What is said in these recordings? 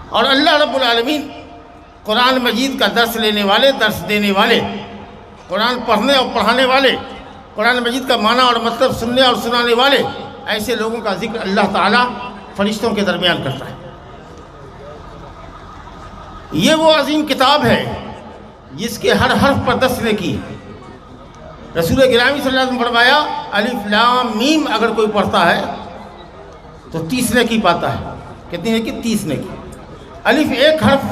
اور اللہ رب العالمین قرآن مجید کا درس لینے والے، درس دینے والے، قرآن پڑھنے اور پڑھانے والے، قرآن مجید کا معنی اور مطلب سننے اور سنانے والے، ایسے لوگوں کا ذکر اللہ تعالیٰ فرشتوں کے درمیان کرتا ہے۔ یہ وہ عظیم کتاب ہے جس کے ہر حرف پر 10 نیکی ہے۔ رسول گرامی صلی اللہ علیہ وسلم فرمایا الف لام میم اگر کوئی پڑھتا ہے تو 30 نیکی پاتا ہے۔ کتنی نیکی؟ 30 نیکی۔ الف ایک حرف،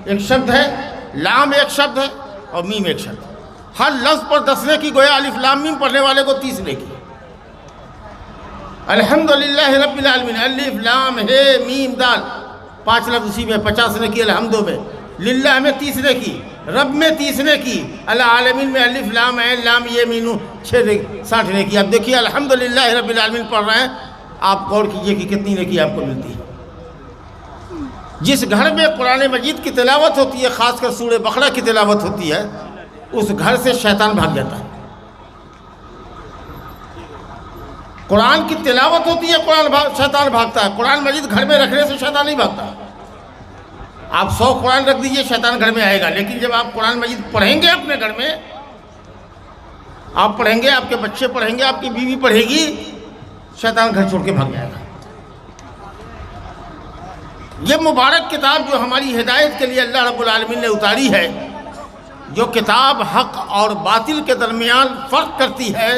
ایک شبد ہے، لام ایک شبد ہے اور میم ایک شبد ہے۔ ہر لفظ پر 10 نیکی، گویا الف لام میم پڑھنے والے کو 30 نیکی۔ الحمدللہ رب العالمین، الف لام ہے میم دال، 5 لفظ اسی میں 50 نیکی الحمد میں، للہ میں 30 نیکی، رب میں 30 نیکی، العالمین میں الف لام عین لام یہ میم 60 نیکی۔ اب دیکھیے الحمدللہ رب العالمین پڑھ رہے ہیں، آپ غور کیجئے کہ کتنی نیکی آپ کو ملتی ہے۔ جس گھر میں قرآن مجید کی تلاوت ہوتی ہے، خاص کر سورہ بقرہ کی تلاوت ہوتی ہے، اس گھر سے شیطان بھاگ جاتا ہے۔ قرآن کی تلاوت ہوتی ہے، شیطان بھاگتا ہے۔ قرآن مجید گھر میں رکھنے سے شیطان نہیں بھاگتا۔ آپ 100 قرآن رکھ دیجئے، شیطان گھر میں آئے گا، لیکن جب آپ قرآن مجید پڑھیں گے اپنے گھر میں، آپ پڑھیں گے، آپ کے بچے پڑھیں گے، آپ کی بیوی پڑھے گی، شیطان گھر چھوڑ کے بھاگ جائے گا۔ یہ مبارک کتاب جو ہماری ہدایت کے لیے اللہ رب العالمین نے اتاری ہے، جو کتاب حق اور باطل کے درمیان فرق کرتی ہے،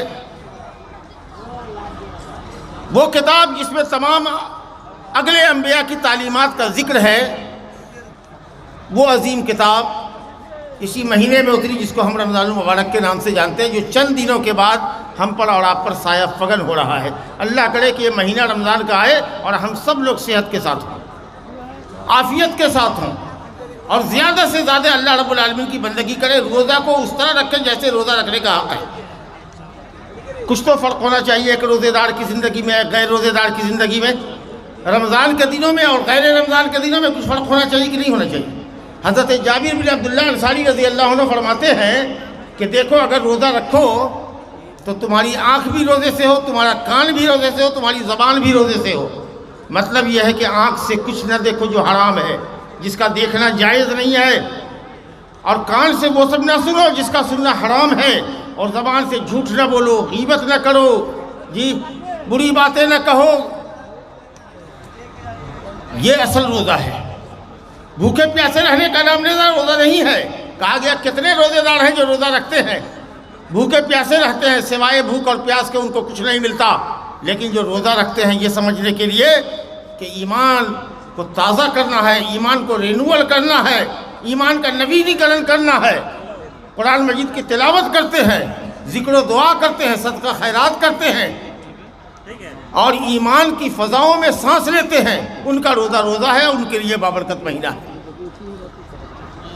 وہ کتاب جس میں تمام اگلے انبیاء کی تعلیمات کا ذکر ہے، وہ عظیم کتاب اسی مہینے میں اتری جس کو ہم رمضان المبارک کے نام سے جانتے ہیں، جو چند دنوں کے بعد ہم پر اور آپ پر سایہ فگن ہو رہا ہے۔ اللہ کرے کہ یہ مہینہ رمضان کا آئے اور ہم سب لوگ صحت کے ساتھ ہوں، عافیت کے ساتھ ہوں، اور زیادہ سے زیادہ اللہ رب العالمین کی بندگی کرے۔ روزہ کو اس طرح رکھیں جیسے روزہ رکھنے کا حق ہے۔ کچھ تو فرق ہونا چاہیے ایک روزے دار کی زندگی میں، ایک غیر روزے دار کی زندگی میں، رمضان کے دنوں میں اور غیر رمضان کے دنوں میں کچھ فرق ہونا چاہیے کہ نہیں ہونا چاہیے؟ حضرت جابر بن عبداللہ انصاری رضی اللہ عنہ فرماتے ہیں کہ دیکھو اگر روزہ رکھو تو تمہاری آنکھ بھی روزے سے ہو، تمہارا کان بھی روزے سے ہو، تمہاری زبان بھی روزے سے ہو۔ مطلب یہ ہے کہ آنکھ سے کچھ نہ دیکھو جو حرام ہے، جس کا دیکھنا جائز نہیں ہے، اور کان سے وہ سب نہ سنو جس کا سننا حرام ہے، اور زبان سے جھوٹ نہ بولو، غیبت نہ کرو، جی بری باتیں نہ کہو۔ یہ اصل روزہ ہے۔ بھوکے پیاسے رہنے کا نام روزہ نہیں ہے۔ کہا گیا کتنے روزے دار ہیں جو روزہ رکھتے ہیں، بھوکے پیاسے رہتے ہیں، سوائے بھوک اور پیاس کے ان کو کچھ نہیں ملتا، لیکن جو روزہ رکھتے ہیں یہ سمجھنے کے لیے کہ ایمان کو تازہ کرنا ہے، ایمان کو رینول کرنا ہے، ایمان کا نویدیکرن کرنا ہے، قرآن مجید کی تلاوت کرتے ہیں، ذکر و دعا کرتے ہیں، صدقہ خیرات کرتے ہیں، اور ایمان کی فضاؤں میں سانس لیتے ہیں، ان کا روزہ ہے، ان کے لیے بابرکت مہینہ ہے۔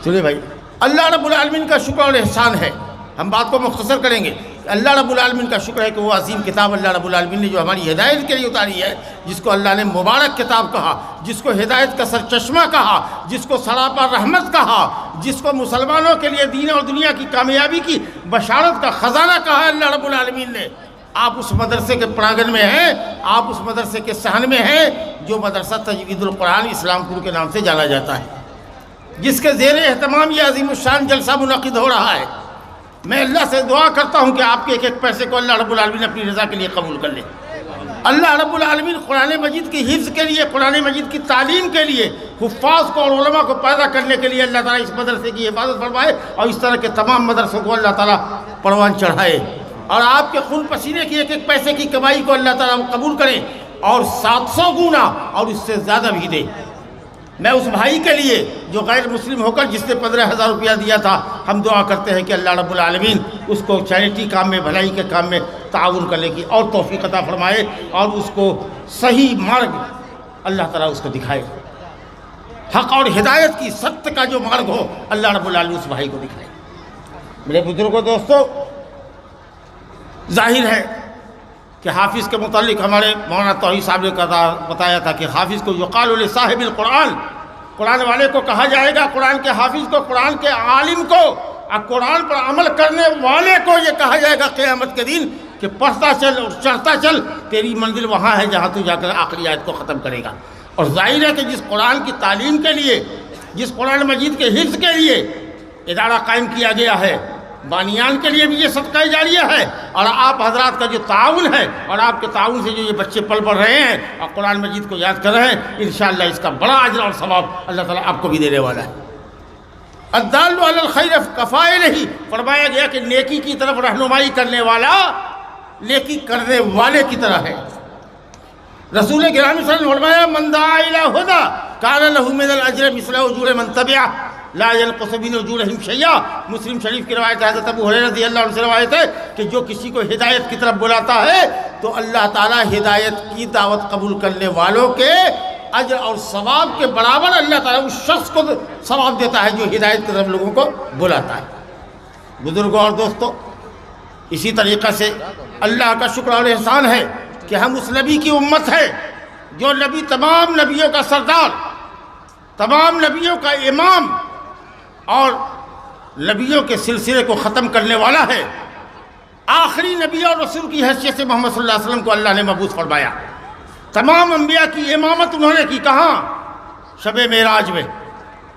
چلے بھائی، اللہ رب العالمین کا شکر اور احسان ہے۔ ہم بات کو مختصر کریں گے۔ اللہ رب العالمین کا شکر ہے کہ وہ عظیم کتاب اللہ رب العالمین نے جو ہماری ہدایت کے لیے اتاری ہے، جس کو اللہ نے مبارک کتاب کہا، جس کو ہدایت کا سرچشمہ کہا، جس کو سراپا رحمت کہا، جس کو مسلمانوں کے لیے دین اور دنیا کی کامیابی کی بشارت کا خزانہ کہا اللہ رب العالمین نے۔ آپ اس مدرسے کے پراگن میں ہیں، آپ اس مدرسے کے صحن میں ہیں جو مدرسہ تجوید القرآن اسلام پور کے نام سے جانا جاتا ہے، جس کے زیر اہتمام یہ عظیم الشان جلسہ منعقد ہو رہا ہے۔ میں اللہ سے دعا کرتا ہوں کہ آپ کے ایک ایک پیسے کو اللہ رب العالمین اپنی رضا کے لیے قبول کر لے۔ اللہ رب العالمین قرآن مجید کی حفظ کے لیے، قرآن مجید کی تعلیم کے لیے، حفاظ کو اور علماء کو پیدا کرنے کے لیے اللہ تعالیٰ اس مدرسے کی حفاظت فرمائے، اور اس طرح کے تمام مدرسوں کو اللہ تعالیٰ پروان چڑھائے، اور آپ کے خون پسینے کی ایک ایک پیسے کی کمائی کو اللہ تعالیٰ قبول کرے، اور 700 گنا اور اس سے زیادہ بھی دے۔ میں اس بھائی کے لیے جو غیر مسلم ہو کر جس نے 15,000 روپیہ دیا تھا، ہم دعا کرتے ہیں کہ اللہ رب العالمین اس کو چیریٹی کام میں، بھلائی کے کام میں تعاون کرنے کی اور توفیق عطا فرمائے، اور اس کو صحیح مارگ اللہ تعالیٰ اس کو دکھائے، حق اور ہدایت کی سخت کا جو مارگ ہو اللہ رب العالمین اس بھائی کو دکھائے۔ میرے بزرگوں دوستو، ظاہر ہے کہ حافظ کے متعلق ہمارے مولانا توحید صاحب نے بتایا تھا کہ حافظ کو یقال لصاحب القرآن، قرآن والے کو کہا جائے گا، قرآن کے حافظ کو، قرآن کے عالم کو، اور قرآن پر عمل کرنے والے کو یہ کہا جائے گا قیامت کے دن کہ پڑھتا چل اور چڑھتا چل، تیری منزل وہاں ہے جہاں تو جا کر آخری آیت کو ختم کرے گا۔ اور ظاہر ہے کہ جس قرآن کی تعلیم کے لیے، جس قرآن مجید کے حفظ کے لیے ادارہ قائم کیا گیا ہے، بانیان کے لیے بھی یہ صدقہ جاریہ ہے، اور آپ حضرات کا جو تعاون ہے اور آپ کے تعاون سے جو یہ بچے پل پڑھ رہے ہیں اور قرآن مجید کو یاد کر رہے ہیں، انشاءاللہ اس کا بڑا اجر اور ثواب اللہ تعالیٰ آپ کو بھی دینے والا ہے۔ الدال علی الخیر کفاعلہ، فرمایا گیا کہ نیکی کی طرف رہنمائی کرنے والا نیکی کرنے والے کی طرح ہے۔ رسول گرامی صلی اللہ علیہ وسلم نے فرمایا من دعا الی ہدی کان لہ من الاجر مثل اجور من تبعہ لا ينقص من اجورہم شیئا۔ مسلم شریف کی روایت ہے، حضرت ابو ہریرہ رضی اللہ عنہ سے روایت ہے کہ جو کسی کو ہدایت کی طرف بلاتا ہے تو اللہ تعالیٰ ہدایت کی دعوت قبول کرنے والوں کے اجر اور ثواب کے برابر اللہ تعالیٰ اس شخص کو ثواب دیتا ہے جو ہدایت کی طرف لوگوں کو بلاتا ہے۔ بزرگوں اور دوستوں، اسی طریقے سے اللہ کا شکر اور احسان ہے کہ ہم اس نبی کی امت ہے جو نبی تمام نبیوں کا سردار، تمام نبیوں کا امام اور نبیوں کے سلسلے کو ختم کرنے والا ہے۔ آخری نبی اور رسول کی حیثیت سے محمد صلی اللہ علیہ وسلم کو اللہ نے مبعوث فرمایا۔ تمام انبیاء کی امامت انہوں نے کی، کہاں؟ شب معراج میں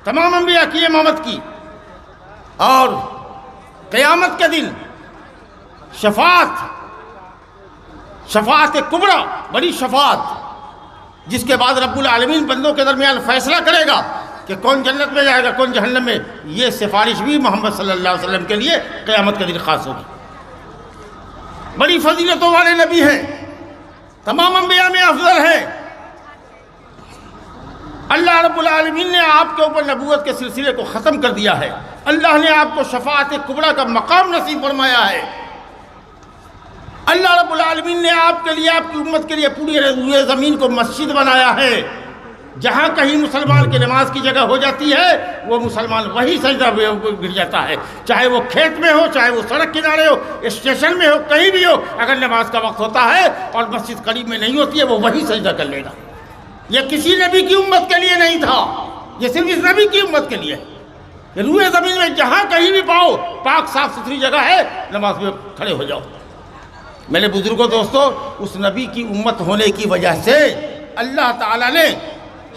تمام انبیاء کی امامت کی، اور قیامت کے دن شفاعت کبریٰ، بڑی شفاعت، جس کے بعد رب العالمین بندوں کے درمیان فیصلہ کرے گا کہ کون جنت میں جائے گا کون جہنم میں۔ یہ سفارش بھی محمد صلی اللہ علیہ وسلم کے لیے قیامت کے دن خاص ہوگی۔ بڑی فضیلتوں والے نبی ہیں، تمام انبیاء میں افضل ہیں۔ اللہ رب العالمین نے آپ کے اوپر نبوت کے سلسلے کو ختم کر دیا ہے۔ اللہ نے آپ کو شفاعت کبریٰ کا مقام نصیب فرمایا ہے۔ اللہ رب العالمین نے آپ کے لیے، آپ کی امت کے لیے پوری روئے زمین کو مسجد بنایا ہے۔ جہاں کہیں مسلمان کی نماز کی جگہ ہو جاتی ہے وہ مسلمان وہی سجدہ گر جاتا ہے، چاہے وہ کھیت میں ہو، چاہے وہ سڑک کنارے ہو، اسٹیشن میں ہو، کہیں بھی ہو، اگر نماز کا وقت ہوتا ہے اور مسجد قریب میں نہیں ہوتی ہے وہ وہی سجدہ کر لے گا۔ یہ کسی نبی کی امت کے لیے نہیں تھا، یہ صرف اس نبی کی امت کے لیے ہے۔ روئے زمین میں جہاں کہیں بھی پاؤ، پاک صاف ستھری جگہ ہے، نماز میں کھڑے ہو جاؤ۔ میرے بزرگوں دوستو، اس نبی کی امت ہونے کی وجہ سے اللہ تعالیٰ نے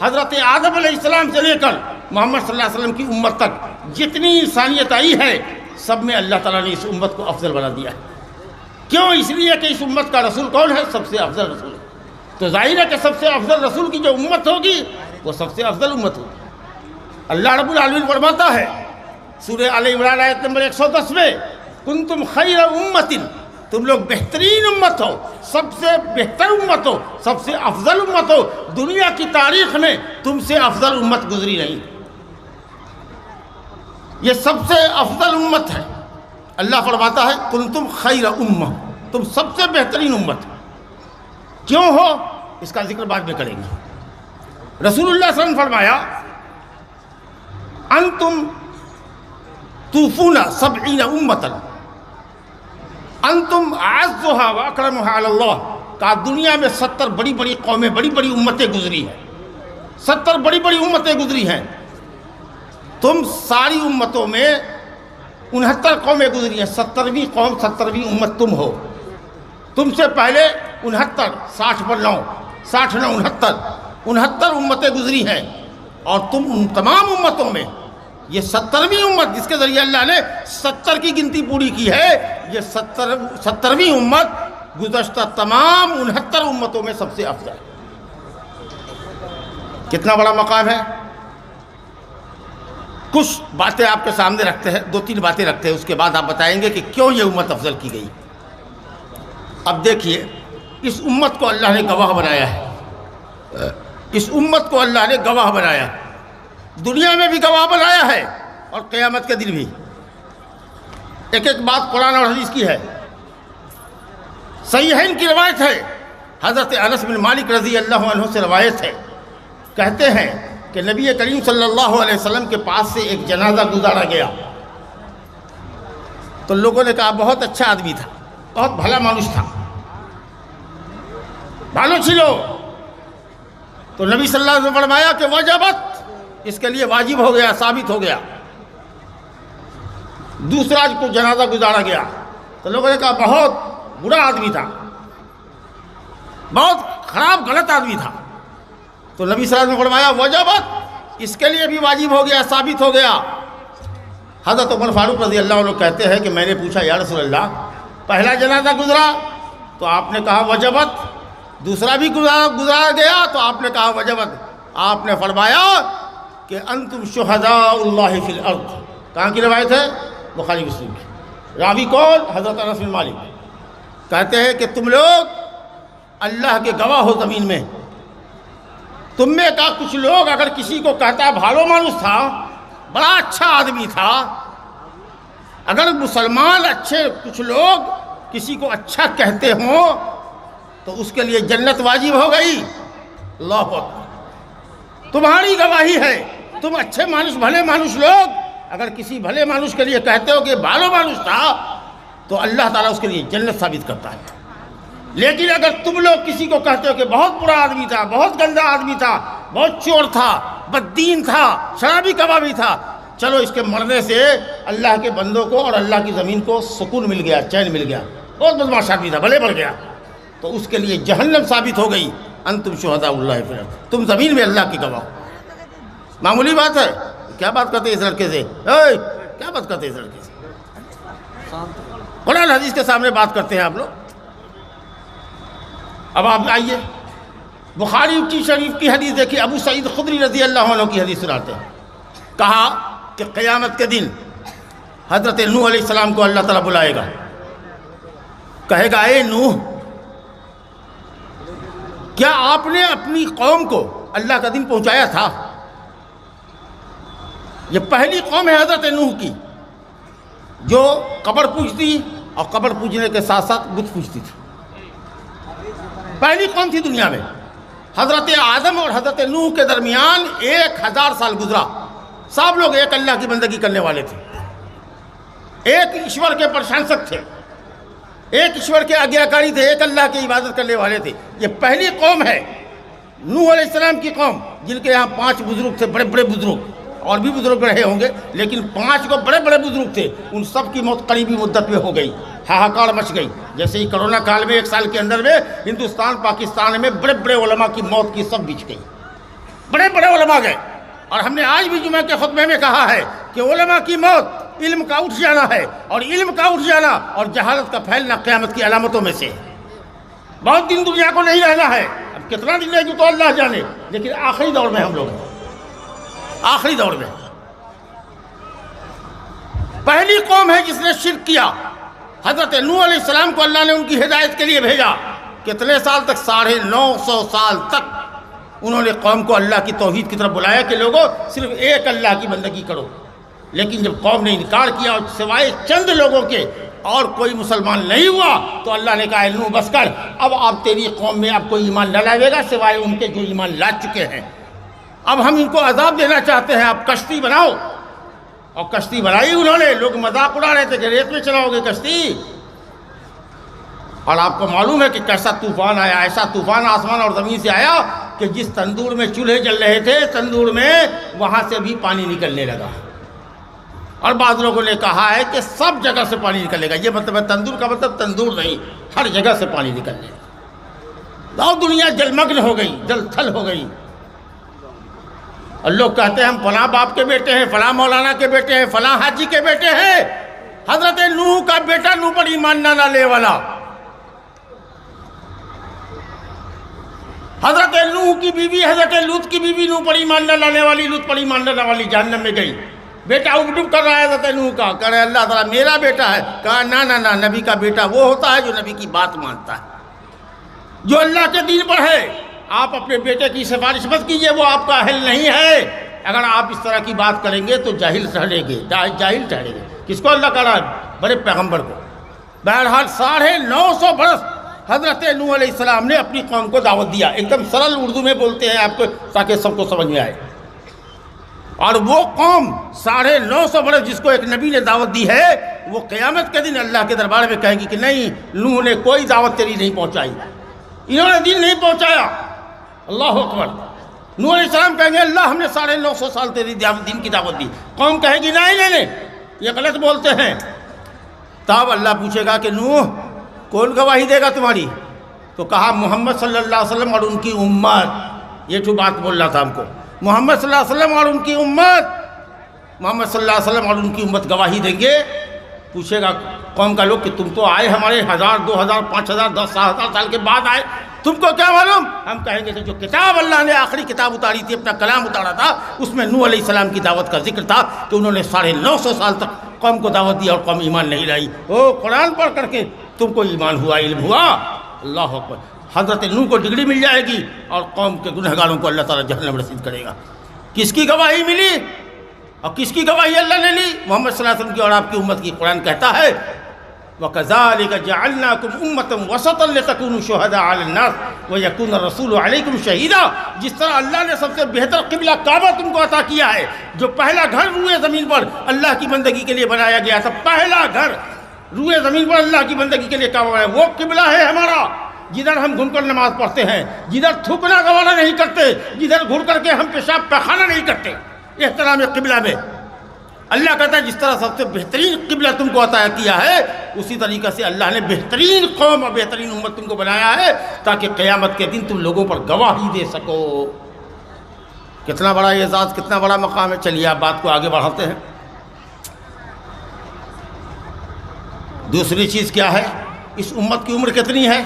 حضرت آدم علیہ السلام سے لے کر محمد صلی اللہ علیہ وسلم کی امت تک جتنی انسانیت آئی ہے سب میں اللہ تعالیٰ نے اس امت کو افضل بنا دیا ہے۔ کیوں؟ اس لیے کہ اس امت کا رسول کون ہے؟ سب سے افضل رسول ہے۔ تو ظاہر ہے کہ سب سے افضل رسول کی جو امت ہوگی وہ سب سے افضل امت ہوگی۔ اللہ رب العالمین فرماتا ہے سورہ آل عمران آیت نمبر 110 میں، کنتم خیر امت، تم لوگ بہترین امت ہو، سب سے بہتر امت ہو، سب سے افضل امت ہو۔ دنیا کی تاریخ میں تم سے افضل امت گزری نہیں، یہ سب سے افضل امت ہے۔ اللہ فرماتا ہے کنتم خیر امہ، تم سب سے بہترین امت۔ کیوں ہو؟ اس کا ذکر بعد میں کریں گے۔ رسول اللہ صلی اللہ علیہ وسلم فرمایا انتم توفون 70 امتا انتم اعزها واکرمها علی اللہ۔ کہا دنیا میں 70 بڑی بڑی قومیں، بڑی بڑی امتیں گزری ہیں، 70 بڑی بڑی امتیں گزری ہیں، تم ساری امتوں میں 69 قومیں گزری ہیں، 70ویں قوم 70ویں امت تم ہو۔ تم سے پہلے 69، 60 پر 9، 60 9 69 امتیں گزری ہیں، اور تم ان تمام امتوں میں یہ 70ویں امت جس کے ذریعے اللہ نے 70 کی گنتی پوری کی ہے، یہ 70ویں امت گزشتہ تمام 69 امتوں میں سب سے افضل ہے۔ کتنا بڑا مقام ہے۔ کچھ باتیں آپ کے سامنے رکھتے ہیں، 2-3 باتیں رکھتے ہیں، اس کے بعد آپ بتائیں گے کہ کیوں یہ امت افضل کی گئی۔ اب دیکھیے، اس امت کو اللہ نے گواہ بنایا ہے، اس امت کو اللہ نے گواہ بنایا، دنیا میں بھی گواہ بنایا ہے اور قیامت کے دن بھی۔ ایک ایک بات قرآن اور حدیث کی ہے۔ صحیحین کی روایت ہے، حضرت انس بن مالک رضی اللہ عنہ سے روایت ہے، کہتے ہیں کہ نبی کریم صلی اللہ علیہ وسلم کے پاس سے ایک جنازہ گزارا گیا، تو لوگوں نے کہا بہت اچھا آدمی تھا، بہت بھلا مانوس تھا، بھالو چھلو۔ تو نبی صلی اللہ علیہ وسلم نے فرمایا کہ وجبت، اس کے لیے واجب ہو گیا، ثابت ہو گیا۔ دوسرا کو جنازہ گزارا گیا تو لوگوں نے کہا بہت برا آدمی تھا، بہت خراب غلط آدمی تھا۔ تو نبی صلی اللہ علیہ وسلم نے فرمایا وجبت، اس کے لیے بھی واجب ہو گیا، ثابت ہو گیا۔ حضرت عمر فاروق رضی اللہ عنہ کہتے ہیں کہ میں نے پوچھا یا رسول اللہ، پہلا جنازہ گزرا تو آپ نے کہا وجبت، دوسرا بھی گزرا گیا تو آپ نے کہا وجبت۔ آپ نے فرمایا کہ انتم شہداء اللہ فی الارض۔ کہاں کی روایت ہے؟ بخاری مسلم کی۔ راوی کون؟ حضرت انس بن مالک کہتے ہیں کہ تم لوگ اللہ کے گواہ ہو زمین میں۔ تم میں کا کچھ لوگ اگر کسی کو کہتا ہے بھالو مانوس تھا، بڑا اچھا آدمی تھا، اگر مسلمان اچھے کچھ لوگ کسی کو اچھا کہتے ہوں تو اس کے لیے جنت واجب ہو گئی۔ اللہ اکبر، تمہاری گواہی ہے۔ تم اچھے مانوس، بھلے مانوس لوگ اگر کسی بھلے مانوس کے لیے کہتے ہو کہ بھالو مانوس تھا تو اللہ تعالیٰ اس کے لیے جنت ثابت کرتا ہے۔ لیکن اگر تم لوگ کسی کو کہتے ہو کہ بہت برا آدمی تھا، بہت گندا آدمی تھا، بہت چور تھا، بددین تھا، شرابی کبابی تھا، چلو اس کے مرنے سے اللہ کے بندوں کو اور اللہ کی زمین کو سکون مل گیا، چین مل گیا، بہت بدمعاش آدمی تھا، بھلے بڑھ گیا، تو اس کے لیے جہنم ثابت ہو گئی۔ انتم شہداء اللہ فی الارض، تم زمین میں اللہ کی گواہ۔ معمولی بات ہے، کیا بات کرتے اس لڑکے سے؟ کیا بات کرتے اس لڑکے سے؟ قرآن حدیث کے سامنے بات کرتے ہیں آپ لوگ۔ اب آپ آئیے بخاری کی شریف کی حدیث دیکھیے، ابو سعید خدری رضی اللہ عنہ کی حدیث سناتے ہیں۔ کہا کہ قیامت کے دن حضرت نوح علیہ السلام کو اللہ تعالیٰ بلائے گا، کہے گا اے نوح، کیا آپ نے اپنی قوم کو اللہ کا دن پہنچایا تھا؟ یہ پہلی قوم ہے حضرت نوح کی جو قبر پوجتی اور قبر پوجنے کے ساتھ ساتھ بت پوجتی تھی۔ پہلی قوم تھی دنیا میں۔ حضرت آدم اور حضرت نوح کے درمیان 1000 سال گزرا، سب لوگ ایک اللہ کی بندگی کرنے والے تھے، ایک ایشور کے پرشنسک تھے، ایک ایشور کے آگیاکاری تھے، ایک اللہ کی عبادت کرنے والے تھے۔ یہ پہلی قوم ہے نوح علیہ السلام کی قوم، جن کے یہاں 5 بزرگ تھے، بڑے بڑے بزرگ، اور بھی بزرگ رہے ہوں گے لیکن 5 کو بڑے بڑے بزرگ تھے، ان سب کی موت قریبی مدت میں ہو گئی، ہاہاکار مچ گئی۔ جیسے ہی کرونا کال میں 1 سال کے اندر میں ہندوستان پاکستان میں بڑے بڑے علماء کی موت کی سب بچ گئی، بڑے بڑے علماء گئے۔ اور ہم نے آج بھی جمعہ کے خطبے میں کہا ہے کہ علماء کی موت علم کا اٹھ جانا ہے، اور علم کا اٹھ جانا اور جہالت کا پھیلنا قیامت کی علامتوں میں سے۔ بہت دن دنیا کو نہیں رہنا ہے، اب کتنا دن رہے گی تو اللہ جانے، لیکن آخری دور میں ہم لوگ ہیں، آخری دور میں۔ پہلی قوم ہے جس نے شرک کیا۔ حضرت نوح علیہ السلام کو اللہ نے ان کی ہدایت کے لیے بھیجا۔ کتنے سال تک؟ 950 سال تک انہوں نے قوم کو اللہ کی توحید کی طرف بلایا کہ لوگوں صرف ایک اللہ کی بندگی کرو۔ لیکن جب قوم نے انکار کیا اور سوائے چند لوگوں کے اور کوئی مسلمان نہیں ہوا تو اللہ نے کہا اے نوح بس کر، اب آپ تیری قوم میں اب کوئی ایمان نہ لائے گا سوائے ان کے جو ایمان لا چکے ہیں۔ اب ہم ان کو عذاب دینا چاہتے ہیں، اب کشتی بناؤ۔ اور کشتی بنائی انہوں نے، لوگ مذاق اڑا رہے تھے کہ ریت میں چلاؤ گے کشتی، اور آپ کو معلوم ہے کہ کیسا طوفان آیا، ایسا طوفان آسمان اور زمین سے آیا کہ جس تندور میں چولہے جل رہے تھے تندور میں وہاں سے بھی پانی نکلنے لگا، اور بعض لوگوں نے کہا ہے کہ سب جگہ سے پانی نکلے گا۔ یہ مطلب ہے تندور کا مطلب تندور نہیں، ہر جگہ سے پانی نکلنے لگا، اور دنیا جلمگن ہو گئی، جل تھل ہو گئی۔ اور لوگ کہتے ہیں ہم فلاں باپ کے بیٹے ہیں، فلاں مولانا کے بیٹے ہیں، فلاں حاجی کے بیٹے ہیں۔ حضرت نوح کا بیٹا نوح پر ایمان نہ لانے والا، حضرت نوح کی بیوی حضرت لوط کی بیوی نوح پر ایمان نہ لانے والی، لوط پر ایمان نہ لانے والی جہنم میں گئی۔ بیٹا اگڈب کر رہا ہے حضرت نوح کا، کہہ رہے اللہ تعالیٰ میرا بیٹا ہے۔ کہا نہ، نبی کا بیٹا وہ ہوتا ہے جو نبی کی بات مانتا ہے، جو اللہ کے دین پر ہے۔ آپ اپنے بیٹے کی سفارش مت کیجئے، وہ آپ کا اہل نہیں ہے۔ اگر آپ اس طرح کی بات کریں گے تو جاہل ٹھہریں گے، جاہل ٹھہریں گے۔ کس کو اللہ کہہ رہا ہے؟ بڑے پیغمبر کو۔ بہرحال 950 برس حضرت نوح علیہ السلام نے اپنی قوم کو دعوت دیا، ایک دم سرل اردو میں بولتے ہیں آپ کو تاکہ سب کو سمجھ میں آئے۔ اور وہ قوم 950 برس جس کو ایک نبی نے دعوت دی ہے، وہ قیامت کے دن اللہ کے دربار میں کہے گی کہ نہیں، نوح نے کوئی دعوت تیری نہیں پہنچائی، انہوں نے دین نہیں پہنچایا۔ اللہ اکبر۔ نوح علیہ السلام کہیں گے اللہ ہم نے 950 سال تیری دین کی دعوت دی۔ قوم کہے گی نہیں، یہ غلط بولتے ہیں۔ تب اللہ پوچھے گا کہ نوح کون گواہی دے گا تمہاری؟ تو کہا محمد صلی اللہ علیہ وسلم اور ان کی امت۔ یہ تو بات بول رہا تھا ہم کو. محمد صلی اللہ علیہ وسلم اور ان کی امت، محمد صلی اللہ علیہ وسلم اور ان کی امت گواہی دیں گے. پوچھے گا قوم کا لوگ کہ تم تو آئے ہمارے 1000 2000 5000 10,000 سال کے بعد آئے، تم کو کیا معلوم؟ ہم کہیں گے کہ جو کتاب اللہ نے آخری کتاب اتاری تھی، اپنا کلام اتارا تھا، اس میں نوح علیہ السلام کی دعوت کا ذکر تھا کہ انہوں نے 950 سال تک قوم کو دعوت دی اور قوم ایمان نہیں لائی. قرآن پڑھ کر کے تم کو ایمان ہوا، علم ہوا. اللہ اکبر. حضرت نوح کو ڈگری مل جائے گی اور قوم کے گنہگاروں کو اللہ تعالیٰ جہنم رسید کرے گا. کس کی گواہی ملی اور کس کی گواہی اللہ نے لی؟ محمد صلی اللہ علیہ وسلم کی اور آپ کی امت کی. قرآن کہتا ہے وَكَذَلِكَ جَعَلْنَاكُمْ أُمَّةً وَسَطًا لِتَكُونُوا شُهَدَاءَ عَلَى النَّاسِ وَيَكُونَ الرَّسُولُ عَلَيْكُمْ شَهِيدًا. جس طرح اللہ نے سب سے بہتر قبلہ کعبہ تم کو عطا کیا ہے، جو پہلا گھر روئے زمین پر اللہ کی بندگی کے لیے بنایا گیا تھا، پہلا گھر روئے زمین پر اللہ کی بندگی کے لیے کعبہ ہے، وہ قبلہ ہے ہمارا، جدھر ہم گھوم کر نماز پڑھتے ہیں، جدھر تھوکنا گوارا نہیں کرتے، جدھر گھر کر کے ہم پیشاب پیخانہ نہیں کرتے. احترام قبلہ میں اللہ کہتا ہے جس طرح سب سے بہترین قبلہ تم کو عطا کیا ہے، اسی طریقہ سے اللہ نے بہترین قوم اور بہترین امت تم کو بنایا ہے تاکہ قیامت کے دن تم لوگوں پر گواہی دے سکو. کتنا بڑا اعزاز، کتنا بڑا مقام ہے. چلیے آپ بات کو آگے بڑھاتے ہیں. دوسری چیز کیا ہے؟ اس امت کی عمر کتنی ہے؟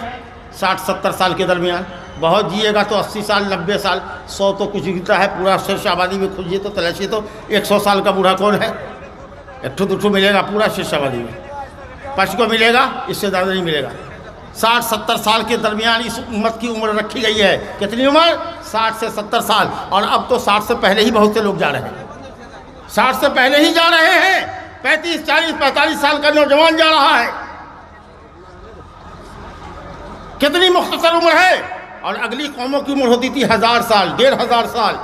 60-70 سال کے درمیان. بہت جیے گا تو 80 سال 90 سال 100 تو کچھ گرتا ہے. پورا شرش آبادی میں کھجیے تو تلاشیے تو 100 سال کا بوڑھا کون ہے؟ ایک دوٹھو ملے گا پورا شرش آبادی میں. 5 کو ملے گا، اس سے زیادہ نہیں ملے گا. 60-70 سال کے درمیان اس امت کی عمر رکھی گئی ہے. کتنی عمر؟ 60 سے 70 سال. اور اب تو 60 سے پہلے ہی بہت سے لوگ جا رہے ہیں. 60 سے پہلے ہی جا رہے ہیں. 35 40 45 سال کا نوجوان جا رہا ہے. کتنی مختصر عمر ہے. اور اگلی قوموں کی عمر ہوتی تھی 1000 سال 1500 سال.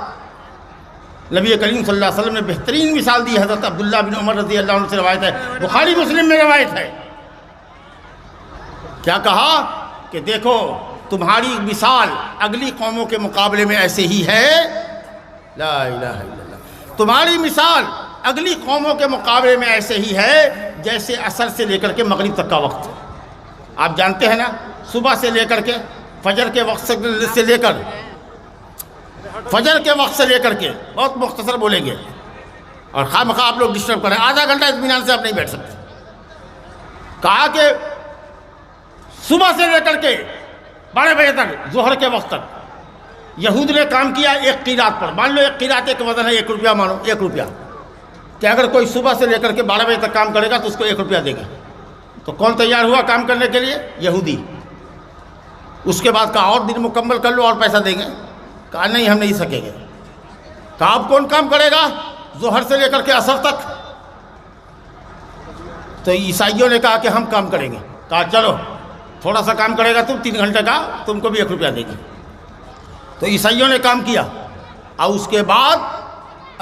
نبی کریم صلی اللہ علیہ وسلم نے بہترین مثال دی. حضرت عبداللہ بن عمر رضی اللہ عنہ سے روایت ہے، بخاری مسلم میں روایت ہے. کیا کہا کہ دیکھو تمہاری مثال اگلی قوموں کے مقابلے میں ایسے ہی ہے. لا الہ الا اللہ. تمہاری مثال اگلی قوموں کے مقابلے میں ایسے ہی ہے جیسے عصر سے لے کر کے مغرب تک کا وقت. آپ جانتے ہیں نا، صبح سے لے کر کے فجر کے وقت سے لے کر فجر کے وقت سے لے کر کے بہت مختصر بولیں گے اور خواہ مخواہ آپ لوگ ڈسٹرب کریں. آدھا گھنٹہ اطمینان سے آپ نہیں بیٹھ سکتے. کہا کہ صبح سے لے کر کے 12 بجے تک ظہر کے وقت تک یہود نے کام کیا ایک قیرات پر. مان لو ایک قیرات ایک وزن ہے 1 روپیہ، مانو 1 روپیہ. کہ اگر کوئی صبح سے لے کر کے 12 بجے تک کام کرے گا تو اس کو 1 روپیہ دے گا. تو کون تیار ہوا کام کرنے کے لیے؟ یہودی. اس کے بعد کہا اور دن مکمل کر لو اور پیسہ دیں گے. کہا نہیں ہم نہیں سکیں گے. کہا اب کون کام کرے گا ظہر سے لے کر کے عصر تک؟ تو عیسائیوں نے کہا کہ ہم کام کریں گے. کہا چلو تھوڑا سا کام کرے گا تم 3 گھنٹے کا، تم کو بھی 1 روپیہ دے گی. تو عیسائیوں نے کام کیا اور اس کے بعد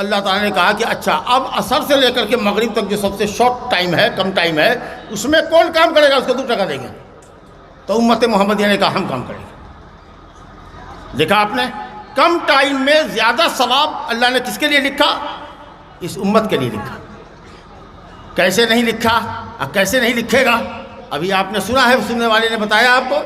اللہ تعالیٰ نے کہا کہ اچھا اب عصر سے لے کر کے مغرب تک جو سب سے شارٹ ٹائم ہے، کم ٹائم ہے، اس میں کون کام کرے گا اس کو 2 ٹکا دیں گے. تو امت محمدیہ نے کہا ہم کام کریں گے. دیکھا آپ نے، کم ٹائم میں زیادہ ثواب اللہ نے کس کے لیے لکھا؟ اس امت کے لیے لکھا. کیسے نہیں لکھا اور کیسے نہیں لکھے گا ابھی آپ نے سنا ہے، سننے والے نے بتایا آپ کو.